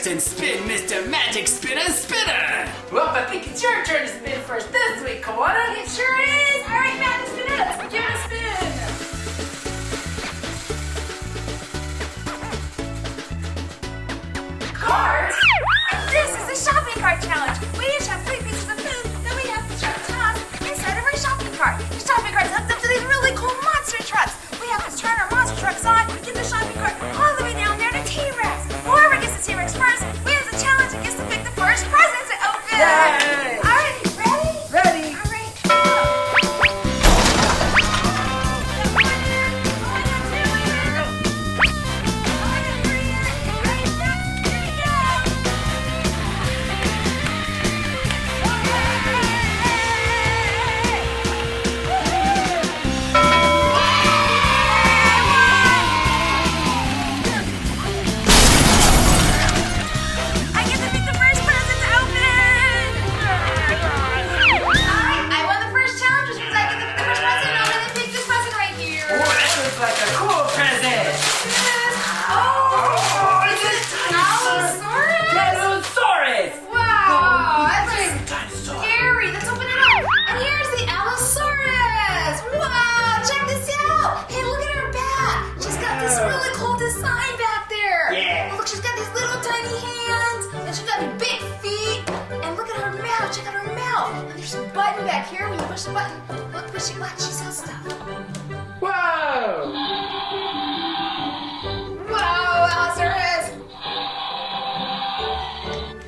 and spin, Mr. Magic Spinner Spinner! Well, I think it's your turn to spin first this week, Koana. It sure is! Alright, Magic Spinner, let's give it a spin! Cards? This is the shopping cart challenge. We each have 3 pieces of food that we have to try to toss inside of our shopping cart. The shopping cart is hooked up to these really cool monster trucks. We have to turn our monster trucks on, get the shopping cart all the way down there to T-Rex. Whoever gets the T-Rex first wins the challenge and gets to pick the first present to open. Yay! Alright, ready? Ready. Alright, go! Back here, when you push the button, look, pushy button, she sells stuff. Whoa! Whoa, Allosaurus!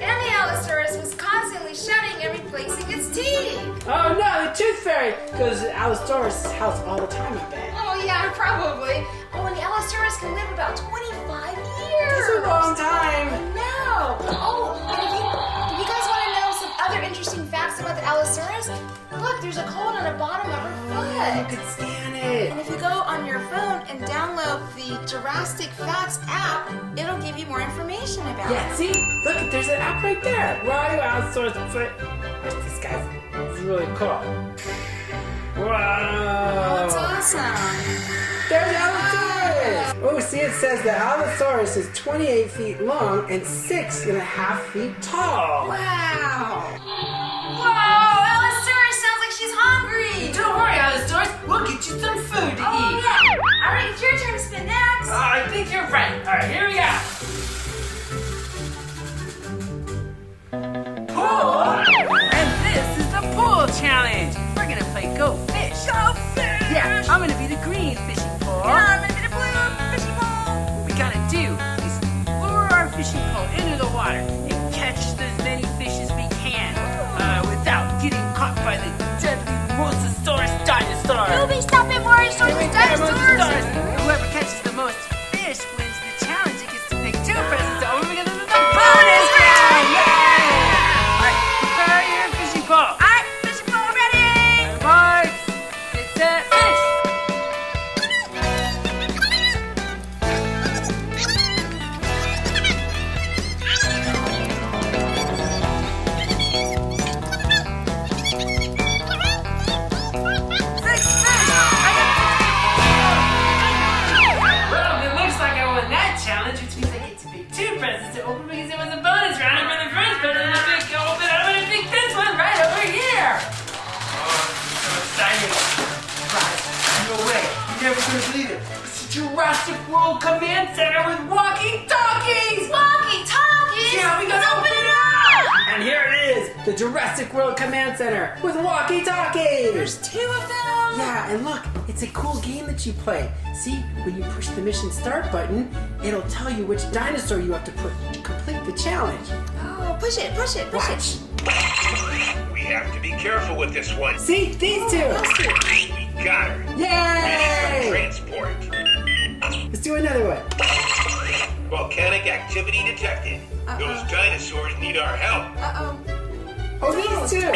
And the Allosaurus was constantly shouting and replacing its teeth. Oh no, the Tooth Fairy! Because Allosaurus howls all the time, I bet. Oh yeah, probably. Oh, and the Allosaurus can live about 25 years. That's a long time. I know. Oh, and if you guys want to know some other interesting facts about the Allosaurus, look, there's a code on the bottom of her foot. You could scan it. And if you go on your phone and download the Jurassic Facts app, it'll give you more information about it. Yeah, see? Look, there's an app right there. Where are you, Allosaurus foot? Where's this guy? It's really cool. Whoa! Oh, that's awesome. There's Allosaurus! Oh, see, it says the Allosaurus is 28 feet long and 6.5 feet tall. Wow. Whoa, Allosaurus sounds like she's hungry. Don't worry, Allosaurus. We'll get you some food to Oh, eat. yeah. All right, it's your turn to spin next. I think you're right. All right, here we go. Pool! And this is the pool challenge. We're gonna play Go Fish. Go fish. Yeah, I'm gonna be the green fishing pole. Yeah, I'm gonna be the blue fishing pole. What we gotta do is lure our fishing pole into the water and catch as many fish as we can without getting caught by the deadly Mosasaurus dinosaur. You'll be stopping Mosasaurus dinosaurs. Whoever catches the most fish wins the challenge and gets to pick 2 presents to open because this is the bonus round! Yay! Alright, prepare your fishing pole. All right, fishing pole ready. Marks, get set, fish! Well, it looks like I won that challenge, which means I get to pick 2 presents to open because it was a bonus round. And for the first present to pick open, I'm going to pick this one right over here. Oh, I'm so excited. Right, no way. You're never going to believe it. It's the Jurassic World Command Center with walkie-talkies. Walkie-talkies. Yeah, we gotta open it up. And here it is, the Jurassic World Command Center with walkie-talkies. There's 2 of them. Yeah, and look, it's a cool game that you play. See, when you push the mission start button, it'll tell you which dinosaur you have to complete the challenge. Oh, push it. Watch. We have to be careful with this one. See, these 2. We got her. Yay! Transport. Let's do another one. Volcanic activity detected. Those dinosaurs need our help. Uh-oh. Oh, these 2.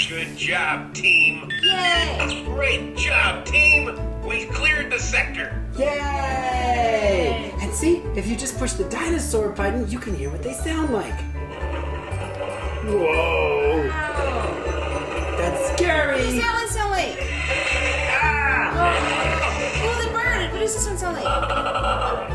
Good job, team. Yay. Great job, team. We've cleared the sector. Yay! And see, if you just push the dinosaur button, you can hear what they sound like. Whoa! That's scary! What does that one sound like? Ah! Oh, the bird. What does this one sound like? Whoa.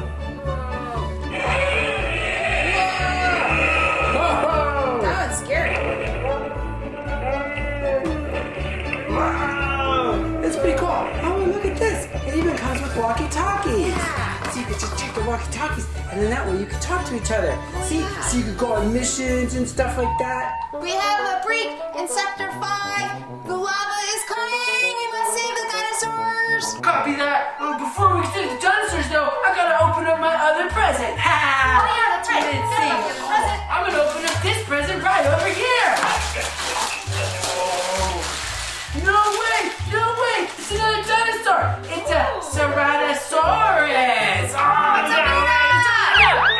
walkie-talkies, and then that way you can talk to each other. See? So you could go on missions and stuff like that. We have a break in Sector 5. The lava is coming. We must save the dinosaurs. Copy that. Before we save the dinosaurs, though, I gotta open up my other present. Ha! Oh, yeah, that's right. Let's Gotta see. open the present. I'm gonna open up this present right over here. No way! No way! It's another dinosaur! It's a Ceratosaurus! Oh, no!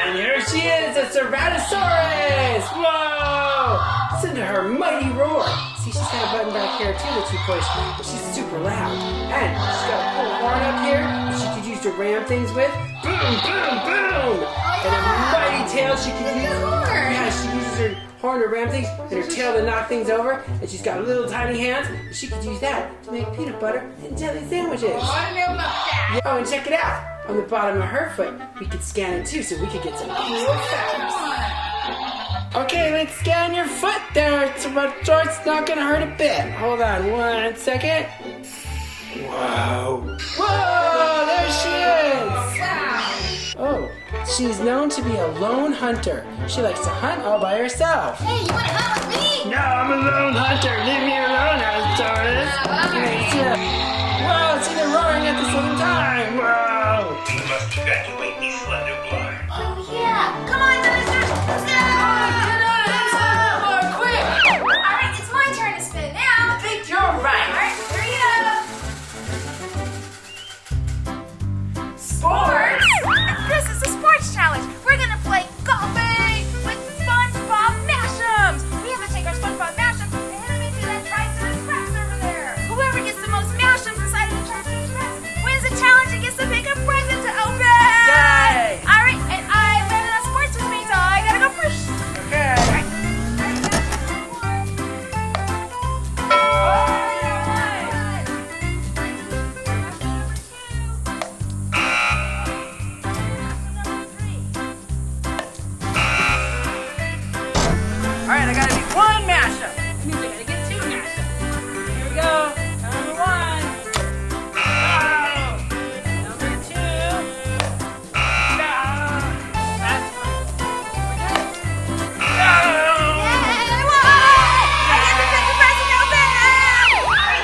And here she is, a Ceratosaurus! Whoa! Listen to her mighty roar! See, she's got a button back here too that she pushed, but she's super loud. And she's got a cool horn up here that she could use to ram things with. Boom, boom, boom! And a mighty tail she could use. Yeah, she uses her horn to ram things and her tail to knock things over, and she's got little tiny hands, and she could use that to make peanut butter and jelly sandwiches. I don't know about that. Oh, and check it out. On the bottom of her foot, we could scan it too, so we could get some cool facts. Okay, let's scan your foot there. It's not gonna hurt a bit. Hold on 1 second. Whoa. Whoa, there she is. Oh, she's known to be a lone hunter. She likes to hunt all by herself. Hey, you want to hunt with me? No, I'm a lone hunter. Leave me alone, Allosaurus. Whoa, see, they're roaring at the same time. Whoa. We must evacuate these slender blind. Oh, yeah. Come on, dinosaurs. Let's go. Quick! All right, it's my turn to spin now. I think you're right. All right, here we go. Sports? This is the sports challenge. We're gonna play golfing with Spongebob mashems. We have to take our Spongebob mashems and hit them into that Triceratops Rex over there. Whoever gets the most mashems inside of the Triceratops Rex wins the challenge and gets to pick a present to open. Yay! All right, and I landed on sports with me, so I gotta go first. Okay. Alright, I gotta be one mashup. That means I gotta get two mashups. Here we go. Number one. Oh. Number two. No. That's one. No.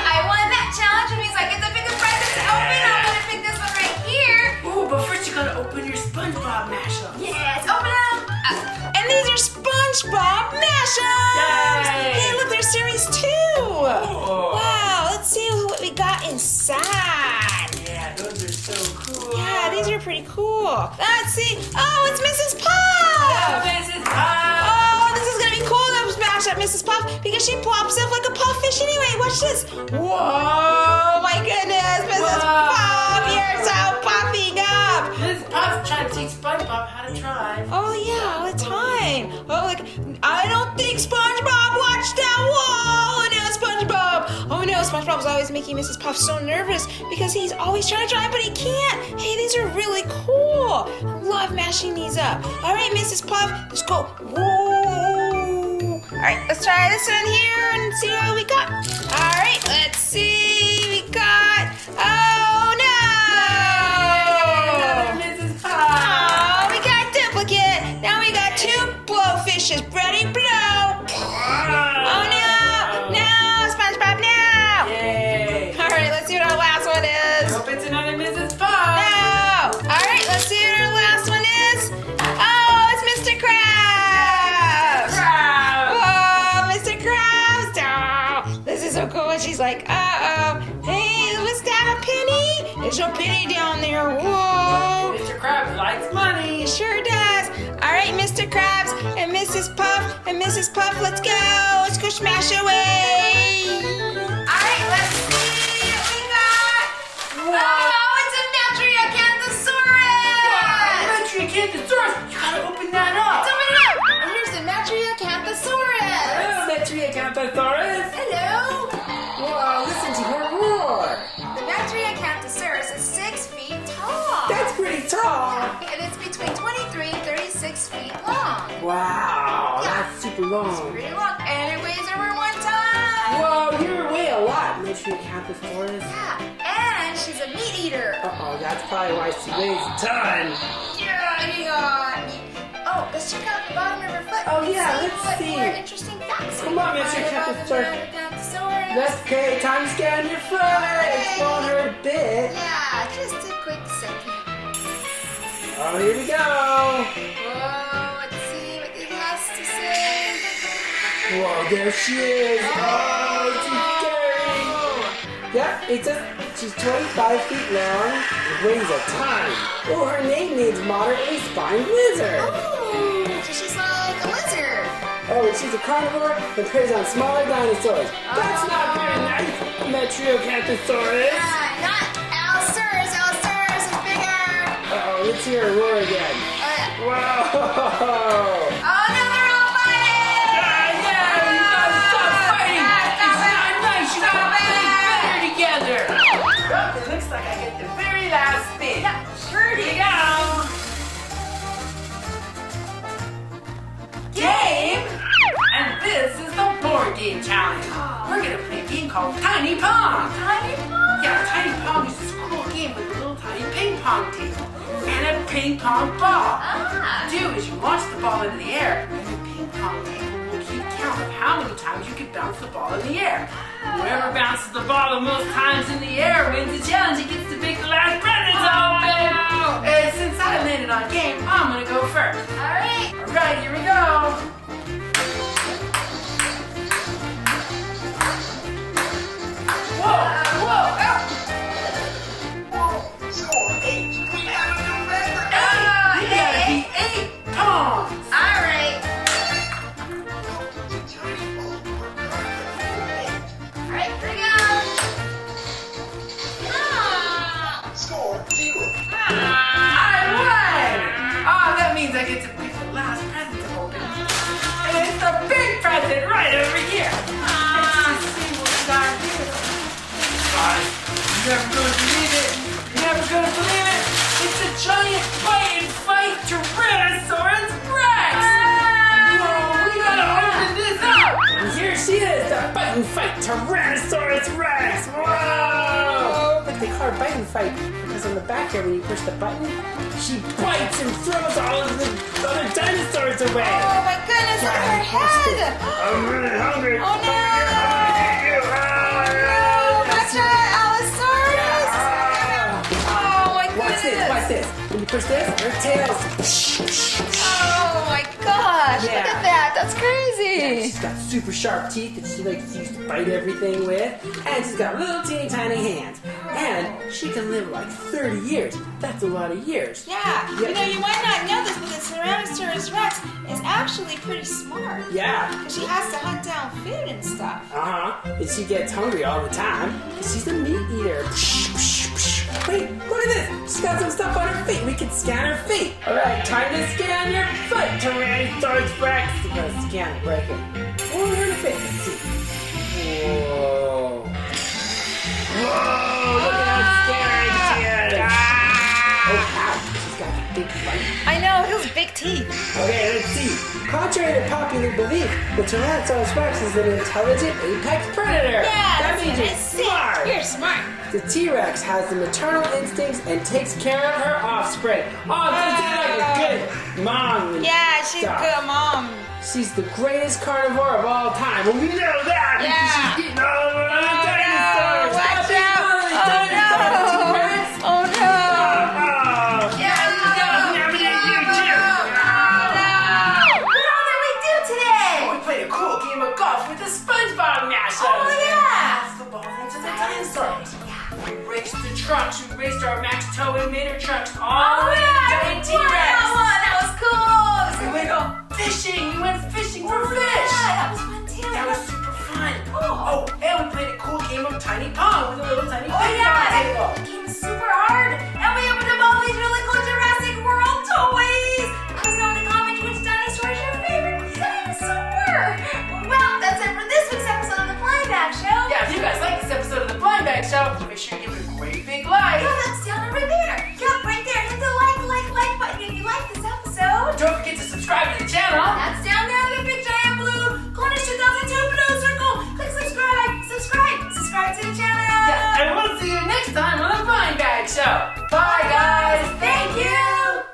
I won that challenge, which means I get to pick a present to open. I'm gonna pick this one right here. Ooh, but first you gotta open your Spongebob mashup. Yes, open them. And these are Spongebob mashups! Yay! Hey, look, they're series 2! Oh. Wow, let's see what we got inside. Yeah, those are so cool. Yeah, these are pretty cool. Let's see. Oh, it's Mrs. Puff! Mrs. Pop. Oh, this is gonna be cool to smash up Mrs. Puff because she plops up like a puffish anyway. Watch this. Whoa, my goodness, Mrs. Whoa. Puff, you're so puffing up. Mrs. Pop's trying to teach SpongeBob how to drive. Oh yeah, all the time. Oh, like I don't think SpongeBob watched that wall. Oh no, SpongeBob. Oh no, SpongeBob's always making Mrs. Puff so nervous because he's always trying to drive, but he can't. Hey, these are really cool. I love mashing these up. All right, Mrs. Puff, let's go. Whoa. All right, let's try this one here and see what we got. All right, let's see. We got. Oh no. Mrs. Pop. Oh, we got duplicate. Now we got two blowfishes. Ready, blow. Oh no, no, SpongeBob, no. Yay. All right, let's see what our last one is. Hope it's another Mrs. Pop. No. All right, let's see what our last one is. Oh, it's Mr. Krabs. Krabs. Oh, Mr. Krabs. Oh, this is so cool. And she's like, uh-oh. Hey, was that a penny? There's a penny down there. Whoa. Mr. Krabs likes money. He sure does. All right, Mr. Krabs and Mrs. Puff and Mrs. Puff, let's go. Let's go smash away. All right, let's see what we got. Wow. Oh, it's a Metriacanthosaurus. Metriacanthosaurus. You gotta open that up. Let's open it up. And here's the Metriacanthosaurus. Hello, Metriacanthosaurus. Hello. Whoa, listen to her roar. The Metriacanthosaurus is 6 feet tall. That's pretty tall. And it's between 23 and 36 feet long. Wow, that's super long. Pretty long. And it weighs over 1 ton. Whoa. Whoa, you weigh a lot, Metriacanthosaurus. Yeah, and she's a meat eater. Uh-oh, that's probably why she weighs a ton. Yeah, hang on. Oh, let's check out the bottom of her foot. Oh, yeah, and let's what see. more interesting facts. Come on, Metriacanthosaurus. Metriacanthosaurus. That's okay. Time to scan your foot. It's blowing her a bit. Yeah, just a quick second. Oh, here we go. Whoa, let's see what it has to say. Whoa, there she is. Oh, she's scary. Yep, it says she's 25 feet long and weighs a ton. Oh, her name means moderately spined lizard. Oh, so she's like a lizard. Oh, and she's a carnivore and preys on smaller dinosaurs. That's not very nice, Metriacanthosaurus. Not Allosaurus. Allosaurus is bigger. Uh-oh, let's hear her roar again. Yeah. Whoa! Oh, no, they're all fighting. You gotta stop fighting. It's not nice. You gotta play better together. Well, it looks like I get the very last spin. Yeah, sure Here do. you go. Game. And this is the board game challenge. We're gonna play a game called Tiny Pong. Tiny Pong. Yeah, Tiny Pong is this cool game with a little tiny ping pong table and a ping pong ball. Ah. What you do is you launch the ball into the air, and the ping pong table will keep count of how many times you can bounce the ball in the air. Whoever bounces the ball the most times in the air wins the challenge and gets to pick the last present open. And since I landed on game, I'm gonna go first. All right. All right, here we go. Whoa, whoa, you gotta be 8 pongs. All right. All right, here we go. I won! Oh, that means I get to pick the last present to open. And it's the big present right over here. Let's just see what we got here. Guys, you're never gonna believe it. You're never gonna believe it. It's a giant bite and fight Tyrannosaurus Rex! Whoa, we gotta open this up! And here she is, the bite and fight Tyrannosaurus Rex. Whoa! But they call her bite and fight because on the back here, when you push the button, she bites and throws all of the other dinosaurs away. Oh my goodness, look at her head. I'm really hungry. Oh no. Watch out, Allosaurus. Oh my Watch goodness. this. When you push this, her tail's. Oh my gosh, Yeah. look at that. That's crazy. She's got super sharp teeth that she likes to use to bite everything with. And she's got little teeny tiny hands. And she can live like 30 years. That's a lot of years. Yeah, you know, you might not know this, but the Tyrannosaurus Rex is actually pretty smart. Yeah. Because she has to hunt down food and stuff. Uh-huh. And she gets hungry all the time. Because she's a meat eater. Wait, look at this. She's got some stuff on her feet. We can scan her feet. All right, time to scan your foot, Tyrannosaurus Rex. We're going to scan it right here. Oh, her feet. Let's see. Whoa. Whoa, look at how scary she is. Oh, wow. She's got a big bite. I know, those big teeth. Okay, let's see. Contrary to popular belief, the Tyrannosaurus Rex is an intelligent apex predator. Yeah, that that's means what I you're said. smart. You're smart. The T-Rex has the maternal instincts and takes care of her offspring. Oh, this is like a good mom. and Yeah, she's a stuff. good mom. She's the greatest carnivore of all time. Well, we know that. Yeah. Because she's eating all of our dinosaurs. Watch Stop out. eating all the dinosaurs, T-Rex. Oh no. Oh. Yeah, you know, you too. What all did we do today? We played a cool game of golf with the Spongebob mashup. Oh, yeah. Pass the ball into the dinosaurs. We raced the trucks. We raced our Max Tow and Mater trucks all the way to the